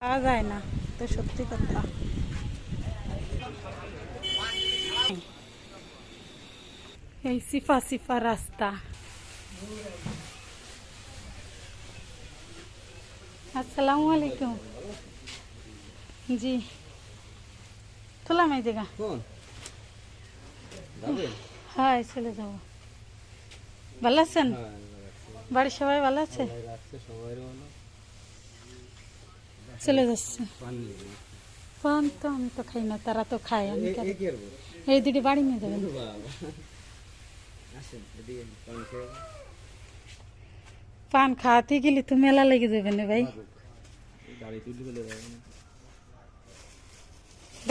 পাওয়া যায় না, তো সত্যি কথা। এই সিফা সিফা রাস্তা। আসসালামু আলাইকুম। জি, তোলাম এই জায়গা। হ্যাঁ, চলে যাব। ভালো আছেন? বাড়ির সবাই ভালো আছে? চলে যাচ্ছে। পান তো আমি তো খাই না, তারা তো খায়, আমি খাই। এই দুটি বাড়ি নিয়ে যাবেন। পান খাওয়াতে গেলে তো মেলা লেগে যাবে না ভাই।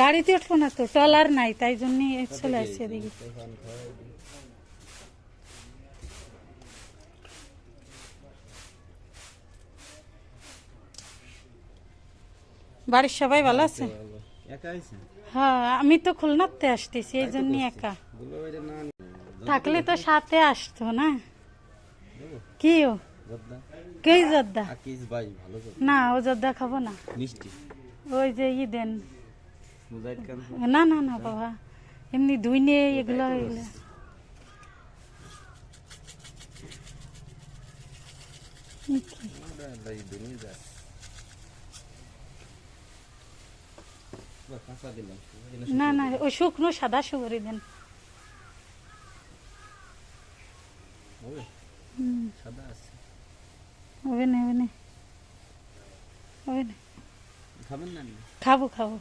গাড়িতে উঠবো না তো, টলার নাই, তাই জন্য চলে আসছে এদিকে। বাড়ির সবাই ভালো আছে? হ্যাঁ, আমি তো খুলনাতে আসতেছি, এই জন্য একা। থাকলে তো সাথে আসতো না। কি ও কে জর্দা? না, ও জর্দা খাবো না। ওই যে ই দেন। না না না বাবা, এমনি ধুই নিয়ে এগুলো এগুলো। না না, ওই শুকনো সাদা সুগরি দেন। হবে না, হবে না, হবে না। খাবো খাবো।